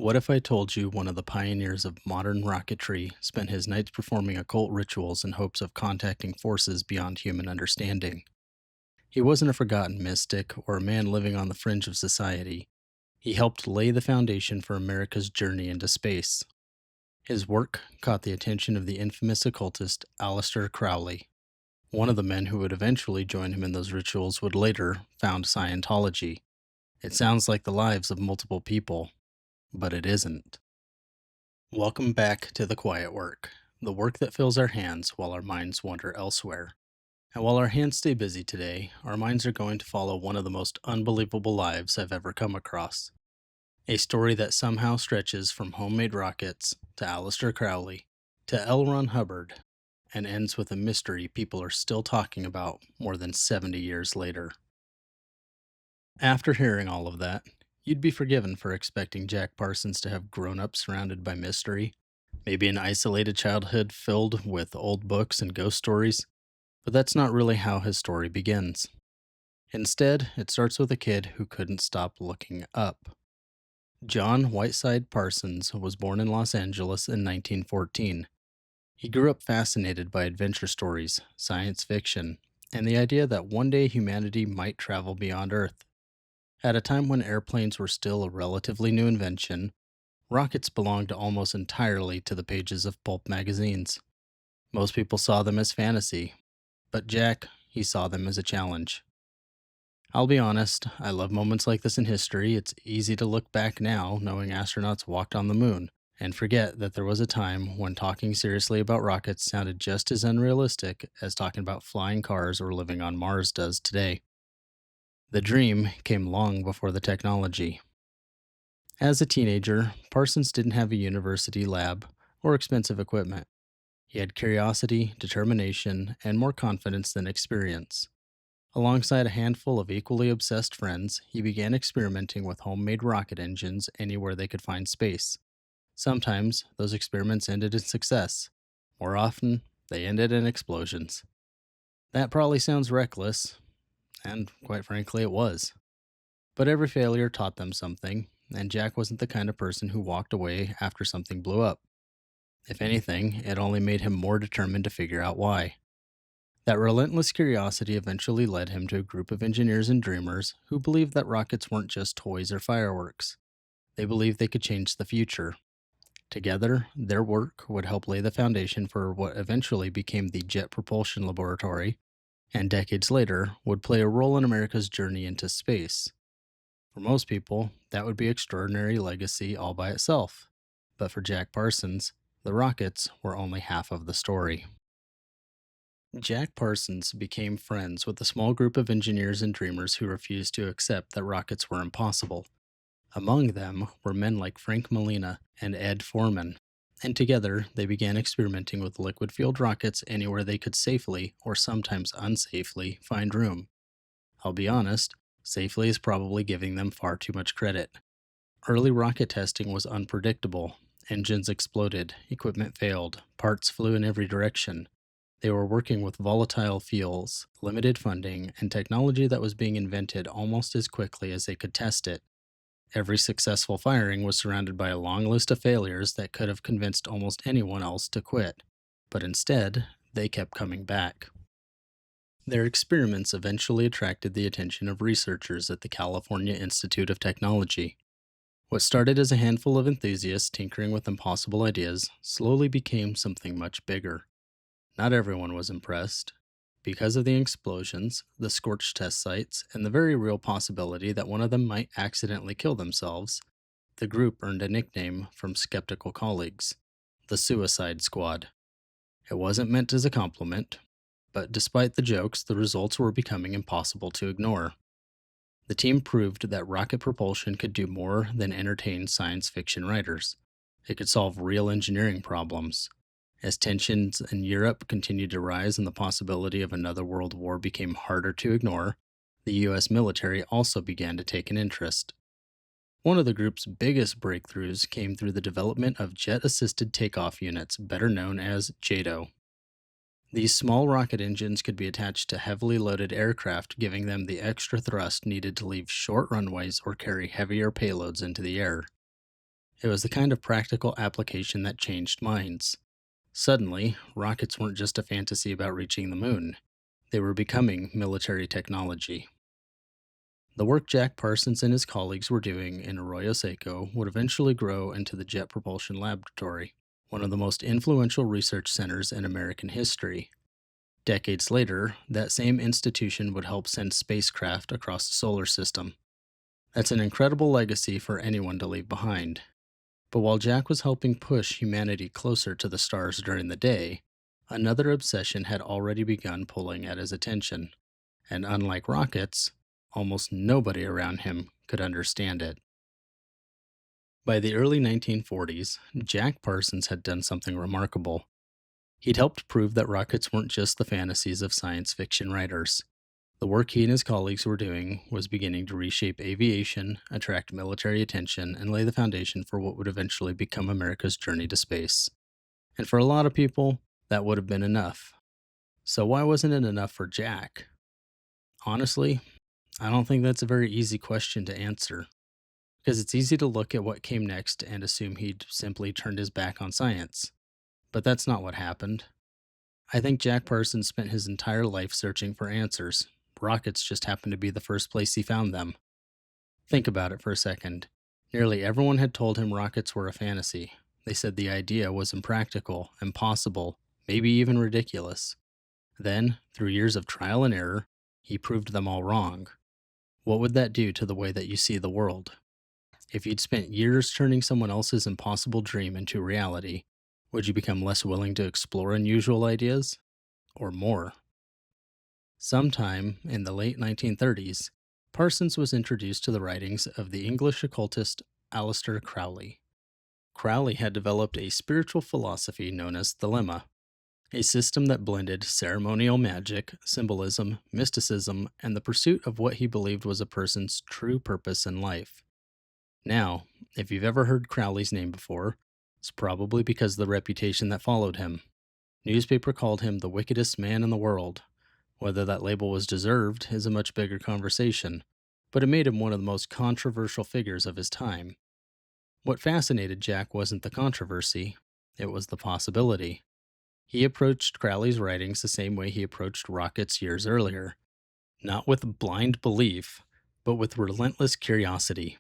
What if I told you one of the pioneers of modern rocketry spent his nights performing occult rituals in hopes of contacting forces beyond human understanding? He wasn't a forgotten mystic or a man living on the fringe of society. He helped lay the foundation for America's journey into space. His work caught the attention of the infamous occultist Aleister Crowley. One of the men who would eventually join him in those rituals would later found Scientology. It sounds like the lives of multiple people, but it isn't. Welcome back to the quiet work, the work that fills our hands while our minds wander elsewhere. And while our hands stay busy today, our minds are going to follow one of the most unbelievable lives I've ever come across. A story that somehow stretches from homemade rockets to Aleister Crowley to L. Ron Hubbard and ends with a mystery people are still talking about more than 70 years later. After hearing all of that, you'd be forgiven for expecting Jack Parsons to have grown up surrounded by mystery, maybe an isolated childhood filled with old books and ghost stories, but that's not really how his story begins. Instead, it starts with a kid who couldn't stop looking up. John Whiteside Parsons was born in Los Angeles in 1914. He grew up fascinated by adventure stories, science fiction, and the idea that one day humanity might travel beyond Earth. At a time when airplanes were still a relatively new invention, rockets belonged almost entirely to the pages of pulp magazines. Most people saw them as fantasy, but Jack, he saw them as a challenge. I'll be honest, I love moments like this in history. It's easy to look back now, knowing astronauts walked on the moon, and forget that there was a time when talking seriously about rockets sounded just as unrealistic as talking about flying cars or living on Mars does today. The dream came long before the technology. As a teenager, Parsons didn't have a university lab or expensive equipment. He had curiosity, determination, and more confidence than experience. Alongside a handful of equally obsessed friends, he began experimenting with homemade rocket engines anywhere they could find space. Sometimes, those experiments ended in success. More often, they ended in explosions. That probably sounds reckless, and quite frankly, it was. But every failure taught them something, and Jack wasn't the kind of person who walked away after something blew up. If anything, it only made him more determined to figure out why. That relentless curiosity eventually led him to a group of engineers and dreamers who believed that rockets weren't just toys or fireworks. They believed they could change the future. Together, their work would help lay the foundation for what eventually became the Jet Propulsion Laboratory, and decades later would play a role in America's journey into space. For most people, that would be an extraordinary legacy all by itself. But for Jack Parsons, the rockets were only half of the story. Jack Parsons became friends with a small group of engineers and dreamers who refused to accept that rockets were impossible. Among them were men like Frank Molina and Ed Foreman, and together they began experimenting with liquid-fueled rockets anywhere they could safely, or sometimes unsafely, find room. I'll be honest, safely is probably giving them far too much credit. Early rocket testing was unpredictable. Engines exploded, equipment failed, parts flew in every direction. They were working with volatile fuels, limited funding, and technology that was being invented almost as quickly as they could test it. Every successful firing was surrounded by a long list of failures that could have convinced almost anyone else to quit. But instead, they kept coming back. Their experiments eventually attracted the attention of researchers at the California Institute of Technology. What started as a handful of enthusiasts tinkering with impossible ideas slowly became something much bigger. Not everyone was impressed. Because of the explosions, the scorched test sites, and the very real possibility that one of them might accidentally kill themselves, the group earned a nickname from skeptical colleagues: the Suicide Squad. It wasn't meant as a compliment, but despite the jokes, the results were becoming impossible to ignore. The team proved that rocket propulsion could do more than entertain science fiction writers. It could solve real engineering problems. As tensions in Europe continued to rise and the possibility of another world war became harder to ignore, the US military also began to take an interest. One of the group's biggest breakthroughs came through the development of jet-assisted takeoff units, better known as JATO. These small rocket engines could be attached to heavily loaded aircraft, giving them the extra thrust needed to leave short runways or carry heavier payloads into the air. It was the kind of practical application that changed minds. Suddenly, rockets weren't just a fantasy about reaching the moon, they were becoming military technology. The work Jack Parsons and his colleagues were doing in Arroyo Seco would eventually grow into the Jet Propulsion Laboratory, one of the most influential research centers in American history. Decades later, that same institution would help send spacecraft across the solar system. That's an incredible legacy for anyone to leave behind. But while Jack was helping push humanity closer to the stars during the day, another obsession had already begun pulling at his attention. And unlike rockets, almost nobody around him could understand it. By the early 1940s, Jack Parsons had done something remarkable. He'd helped prove that rockets weren't just the fantasies of science fiction writers. The work he and his colleagues were doing was beginning to reshape aviation, attract military attention, and lay the foundation for what would eventually become America's journey to space. And for a lot of people, that would have been enough. So why wasn't it enough for Jack? Honestly, I don't think that's a very easy question to answer, because it's easy to look at what came next and assume he'd simply turned his back on science. But that's not what happened. I think Jack Parsons spent his entire life searching for answers. Rockets just happened to be the first place he found them. Think about it for a second. Nearly everyone had told him rockets were a fantasy. They said the idea was impractical, impossible, maybe even ridiculous. Then, through years of trial and error, he proved them all wrong. What would that do to the way that you see the world? If you'd spent years turning someone else's impossible dream into reality, would you become less willing to explore unusual ideas? Or more? Sometime in the late 1930s, Parsons was introduced to the writings of the English occultist Aleister Crowley. Crowley had developed a spiritual philosophy known as Thelema, a system that blended ceremonial magic, symbolism, mysticism, and the pursuit of what he believed was a person's true purpose in life. Now, if you've ever heard Crowley's name before, it's probably because of the reputation that followed him. Newspaper called him the wickedest man in the world. Whether that label was deserved is a much bigger conversation, but it made him one of the most controversial figures of his time. What fascinated Jack wasn't the controversy, it was the possibility. He approached Crowley's writings the same way he approached rockets years earlier, not with blind belief, but with relentless curiosity.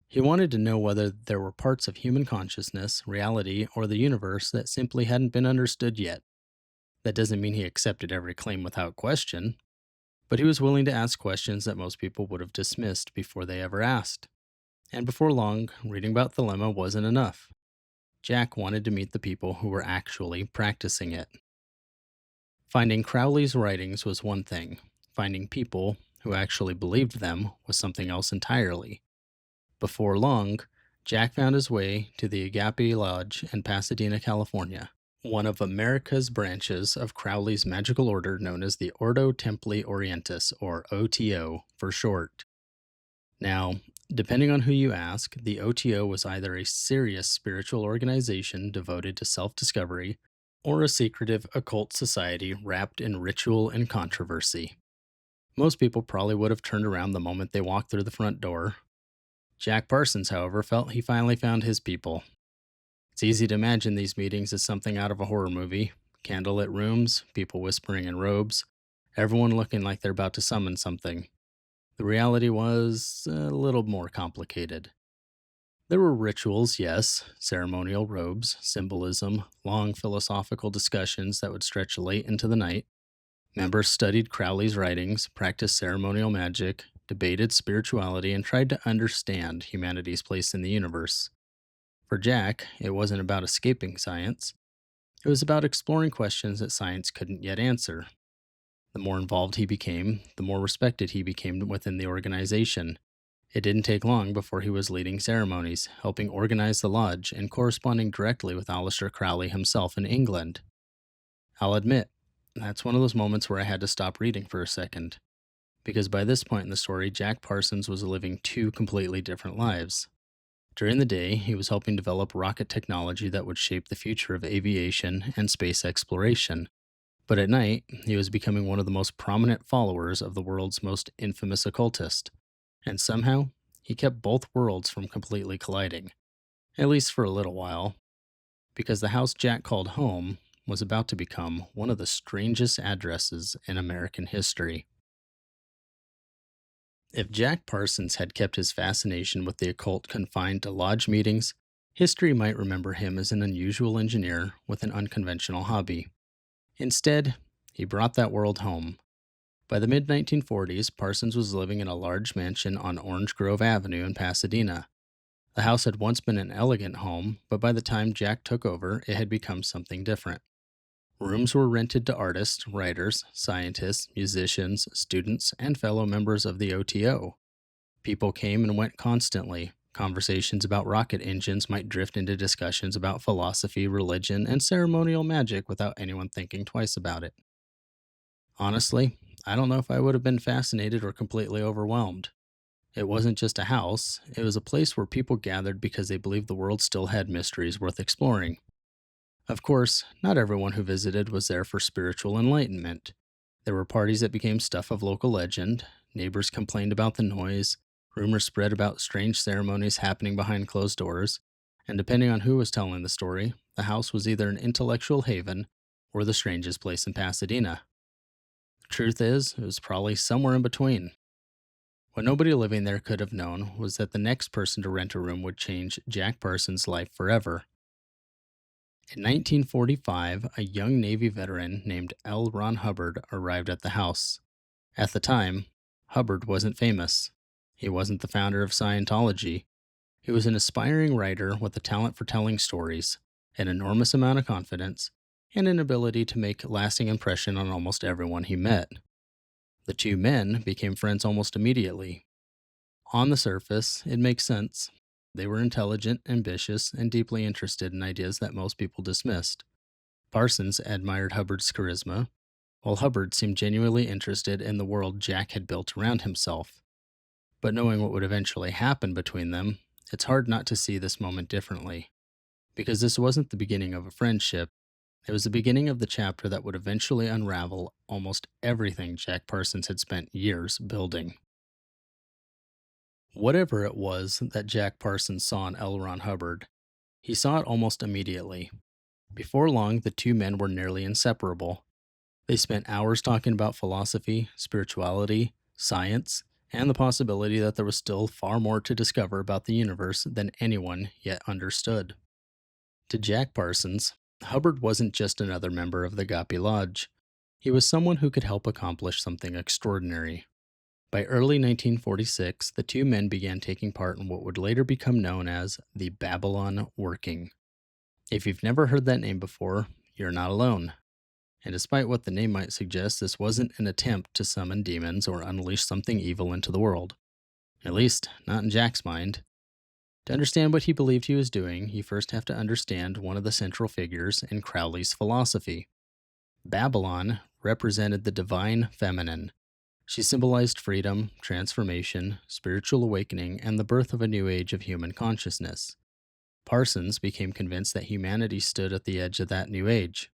He wanted to know whether there were parts of human consciousness, reality, or the universe that simply hadn't been understood yet. That doesn't mean he accepted every claim without question, but he was willing to ask questions that most people would have dismissed before they ever asked. And before long, reading about Thelema wasn't enough. Jack wanted to meet the people who were actually practicing it. Finding Crowley's writings was one thing. Finding people who actually believed them was something else entirely. Before long, Jack found his way to the Agape Lodge in Pasadena, California, one of America's branches of Crowley's magical order known as the Ordo Templi Orientis, or OTO for short. Now, depending on who you ask, the OTO was either a serious spiritual organization devoted to self-discovery or a secretive occult society wrapped in ritual and controversy. Most people probably would have turned around the moment they walked through the front door. Jack Parsons, however, felt he finally found his people. It's easy to imagine these meetings as something out of a horror movie. Candlelit rooms, people whispering in robes, everyone looking like they're about to summon something. The reality was a little more complicated. There were rituals, yes, ceremonial robes, symbolism, long philosophical discussions that would stretch late into the night. Members studied Crowley's writings, practiced ceremonial magic, debated spirituality, and tried to understand humanity's place in the universe. For Jack, it wasn't about escaping science. It was about exploring questions that science couldn't yet answer. The more involved he became, the more respected he became within the organization. It didn't take long before he was leading ceremonies, helping organize the lodge, and corresponding directly with Aleister Crowley himself in England. I'll admit, that's one of those moments where I had to stop reading for a second, because by this point in the story, Jack Parsons was living two completely different lives. During the day, he was helping develop rocket technology that would shape the future of aviation and space exploration. But at night, he was becoming one of the most prominent followers of the world's most infamous occultist. And somehow, he kept both worlds from completely colliding. at least for a little while, because the house Jack called home was about to become one of the strangest addresses in American history. If Jack Parsons had kept his fascination with the occult confined to lodge meetings, history might remember him as an unusual engineer with an unconventional hobby. Instead, he brought that world home. By the mid 1940s, Parsons was living in a large mansion on Orange Grove Avenue in Pasadena. The house had once been an elegant home, but by the time Jack took over, it had become something different. Rooms were rented to artists, writers, scientists, musicians, students, and fellow members of the OTO. People came and went constantly. Conversations about rocket engines might drift into discussions about philosophy, religion, and ceremonial magic without anyone thinking twice about it. Honestly, I don't know if I would have been fascinated or completely overwhelmed. It wasn't just a house, it was a place where people gathered because they believed the world still had mysteries worth exploring. Of course, not everyone who visited was there for spiritual enlightenment. There were parties that became stuff of local legend, neighbors complained about the noise, rumors spread about strange ceremonies happening behind closed doors, and depending on who was telling the story, the house was either an intellectual haven or the strangest place in Pasadena. The truth is, it was probably somewhere in between. What nobody living there could have known was that the next person to rent a room would change Jack Parsons' life forever. In 1945, a young Navy veteran named L. Ron Hubbard arrived at the house. At the time, Hubbard wasn't famous. He wasn't the founder of Scientology. He was an aspiring writer with a talent for telling stories, an enormous amount of confidence, and an ability to make a lasting impression on almost everyone he met. The two men became friends almost immediately. On the surface, it makes sense. They were intelligent, ambitious, and deeply interested in ideas that most people dismissed. Parsons admired Hubbard's charisma, while Hubbard seemed genuinely interested in the world Jack had built around himself. But knowing what would eventually happen between them, it's hard not to see this moment differently. Because this wasn't the beginning of a friendship, it was the beginning of the chapter that would eventually unravel almost everything Jack Parsons had spent years building. Whatever it was that Jack Parsons saw in L. Ron Hubbard, he saw it almost immediately. Before long, the two men were nearly inseparable. They spent hours talking about philosophy, spirituality, science, and the possibility that there was still far more to discover about the universe than anyone yet understood. To Jack Parsons, Hubbard wasn't just another member of the Gapi Lodge. He was someone who could help accomplish something extraordinary. By early 1946, the two men began taking part in what would later become known as the Babalon Working. If you've never heard that name before, you're not alone. And despite what the name might suggest, this wasn't an attempt to summon demons or unleash something evil into the world. At least, not in Jack's mind. To understand what he believed he was doing, you first have to understand one of the central figures in Crowley's philosophy. Babylon represented the divine feminine. She symbolized freedom, transformation, spiritual awakening, and the birth of a new age of human consciousness. Parsons became convinced that humanity stood at the edge of that new age,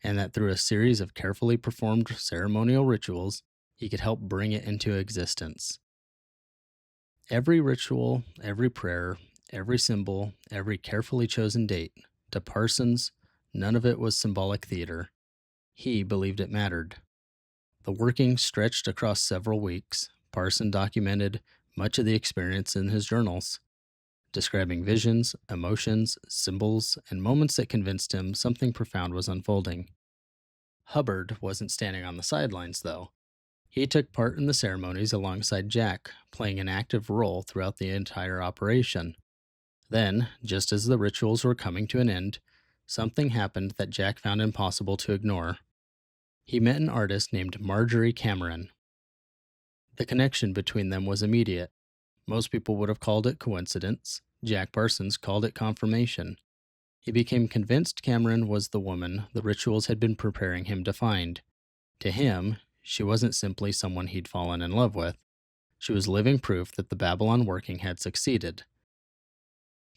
and that through a series of carefully performed ceremonial rituals, he could help bring it into existence. Every ritual, every prayer, every symbol, every carefully chosen date, to Parsons, none of it was symbolic theater. He believed it mattered. The working stretched across several weeks. Parsons documented much of the experience in his journals, describing visions, emotions, symbols, and moments that convinced him something profound was unfolding. Hubbard wasn't standing on the sidelines, though. He took part in the ceremonies alongside Jack, playing an active role throughout the entire operation. Then, just as the rituals were coming to an end, something happened that Jack found impossible to ignore. He met an artist named Marjorie Cameron. The connection between them was immediate. Most people would have called it coincidence. Jack Parsons called it confirmation. He became convinced Cameron was the woman the rituals had been preparing him to find. To him, she wasn't simply someone he'd fallen in love with. She was living proof that the Babalon Working had succeeded.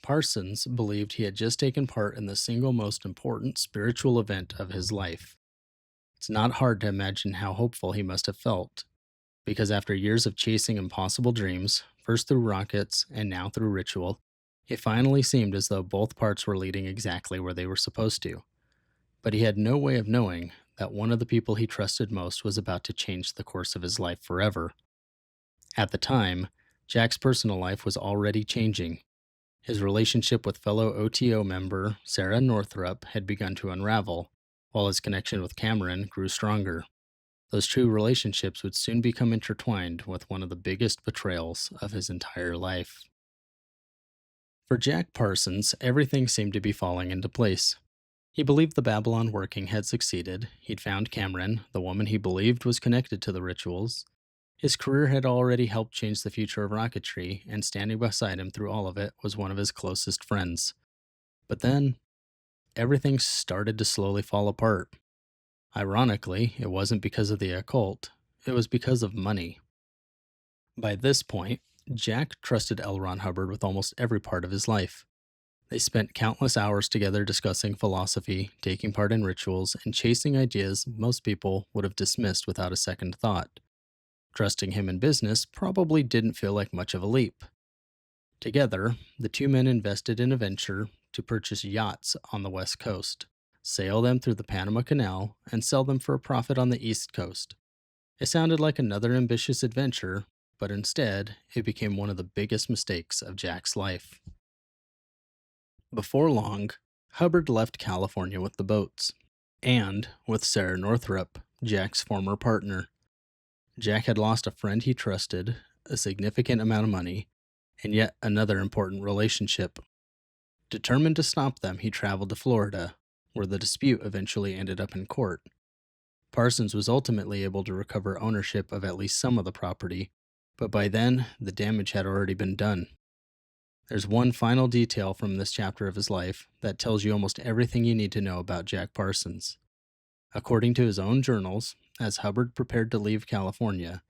Parsons believed he had just taken part in the single most important spiritual event of his life. It's not hard to imagine how hopeful he must have felt, because after years of chasing impossible dreams, first through rockets and now through ritual, It finally seemed as though both parts were leading exactly where they were supposed to, but he had no way of knowing that one of the people he trusted most was about to change the course of his life forever. At the time, Jack's personal life was already changing. His relationship with fellow OTO member Sarah Northrup had begun to unravel, while his connection with Cameron grew stronger. Those two relationships would soon become intertwined with one of the biggest betrayals of his entire life. For Jack Parsons, everything seemed to be falling into place. He believed the Babalon Working had succeeded. He'd found Cameron, the woman he believed was connected to the rituals. His career had already helped change the future of rocketry, and standing beside him through all of it was one of his closest friends. But then, everything started to slowly fall apart. Ironically, it wasn't because of the occult, it was because of money. By this point, Jack trusted L. Ron Hubbard with almost every part of his life. They spent countless hours together discussing philosophy, taking part in rituals, and chasing ideas most people would have dismissed without a second thought. Trusting him in business probably didn't feel like much of a leap. Together, the two men invested in a venture to purchase yachts on the West Coast, sail them through the Panama Canal, and sell them for a profit on the East Coast. It sounded like another ambitious adventure, but instead, it became one of the biggest mistakes of Jack's life. Before long, Hubbard left California with the boats, and with Sarah Northrup, Jack's former partner. Jack had lost a friend he trusted, a significant amount of money, and yet another important relationship. Determined to stop them, he traveled to Florida, where the dispute eventually ended up in court. Parsons was ultimately able to recover ownership of at least some of the property, but by then, the damage had already been done. There's one final detail from this chapter of his life that tells you almost everything you need to know about Jack Parsons. According to his own journals, as Hubbard prepared to leave California,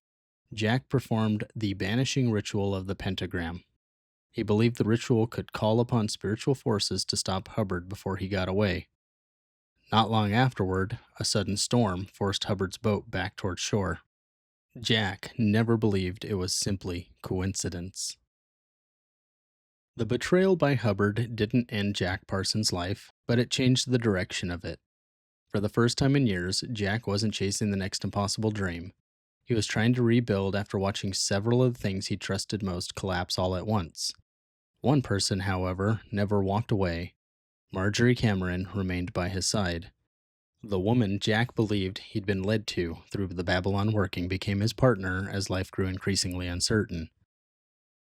Jack performed the banishing ritual of the pentagram. He believed the ritual could call upon spiritual forces to stop Hubbard before he got away. Not long afterward, a sudden storm forced Hubbard's boat back toward shore. Jack never believed it was simply coincidence. The betrayal by Hubbard didn't end Jack Parsons' life, but it changed the direction of it. For the first time in years, Jack wasn't chasing the next impossible dream. He was trying to rebuild after watching several of the things he trusted most collapse all at once. One person, however, never walked away. Marjorie Cameron remained by his side. The woman Jack believed he'd been led to through the Babalon Working became his partner as life grew increasingly uncertain.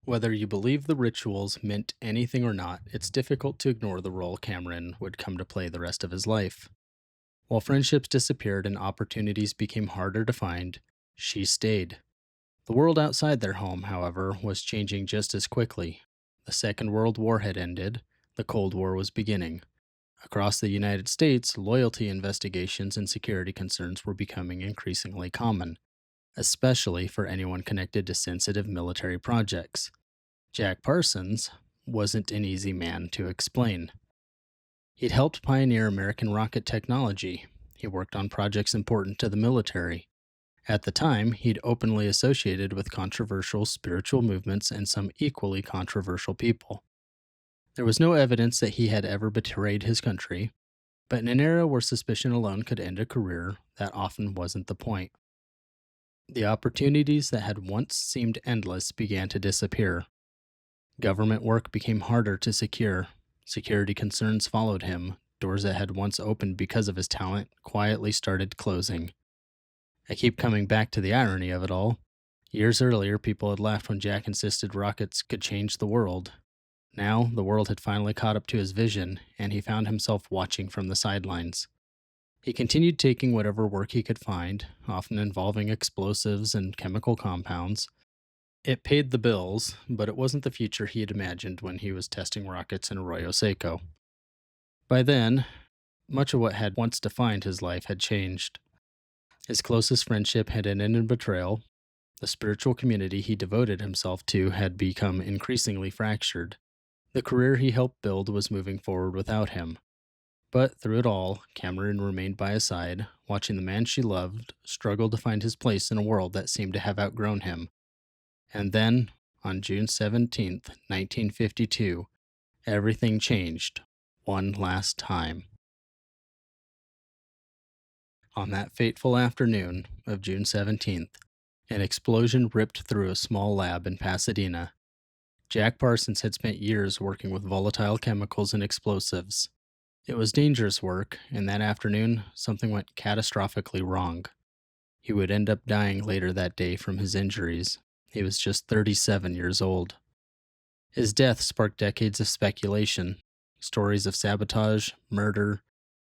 Whether you believe the rituals meant anything or not, it's difficult to ignore the role Cameron would come to play the rest of his life. While friendships disappeared and opportunities became harder to find, she stayed. The world outside their home, however, was changing just as quickly. The Second World War had ended, the Cold War was beginning. Across the United States, loyalty investigations and security concerns were becoming increasingly common, especially for anyone connected to sensitive military projects. Jack Parsons wasn't an easy man to explain. He'd helped pioneer American rocket technology. He worked on projects important to the military. At the time, he'd openly associated with controversial spiritual movements and some equally controversial people. There was no evidence that he had ever betrayed his country, but in an era where suspicion alone could end a career, that often wasn't the point. The opportunities that had once seemed endless began to disappear. Government work became harder to secure. Security concerns followed him. Doors that had once opened because of his talent quietly started closing. I keep coming back to the irony of it all. Years earlier, people had laughed when Jack insisted rockets could change the world. Now, the world had finally caught up to his vision, and he found himself watching from the sidelines. He continued taking whatever work he could find, often involving explosives and chemical compounds. It paid the bills, but it wasn't the future he had imagined when he was testing rockets in Arroyo Seco. By then, much of what had once defined his life had changed. His closest friendship had ended in betrayal. The spiritual community he devoted himself to had become increasingly fractured. The career he helped build was moving forward without him. But through it all, Cameron remained by his side, watching the man she loved struggle to find his place in a world that seemed to have outgrown him. And then, on June 17th, 1952, Everything changed one last time. On that fateful afternoon of June 17th, an explosion ripped through a small lab in Pasadena. Jack Parsons had spent years working with volatile chemicals and explosives. It was dangerous work, and that afternoon, something went catastrophically wrong. He would end up dying later that day from his injuries. He was just 37 years old. His death sparked decades of speculation. Stories of sabotage, murder,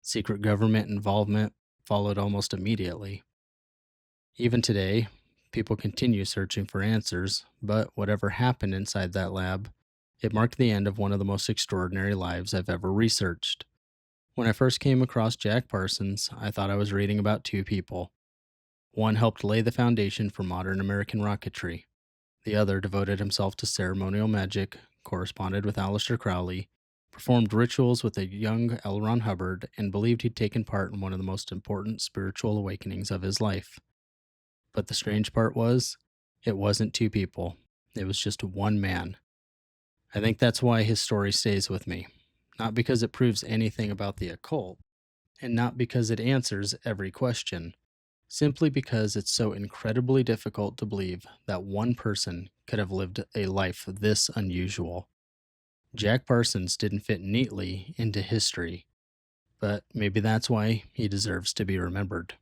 secret government involvement followed almost immediately. Even today, people continue searching for answers, but whatever happened inside that lab, it marked the end of one of the most extraordinary lives I've ever researched. When I first came across Jack Parsons, I thought I was reading about two people. One helped lay the foundation for modern American rocketry. The other devoted himself to ceremonial magic, corresponded with Aleister Crowley, performed rituals with a young L. Ron Hubbard, and believed he'd taken part in one of the most important spiritual awakenings of his life. But the strange part was, it wasn't two people. It was just one man. I think that's why his story stays with me. Not because it proves anything about the occult, and not because it answers every question, simply because it's so incredibly difficult to believe that one person could have lived a life this unusual. Jack Parsons didn't fit neatly into history, but maybe that's why he deserves to be remembered.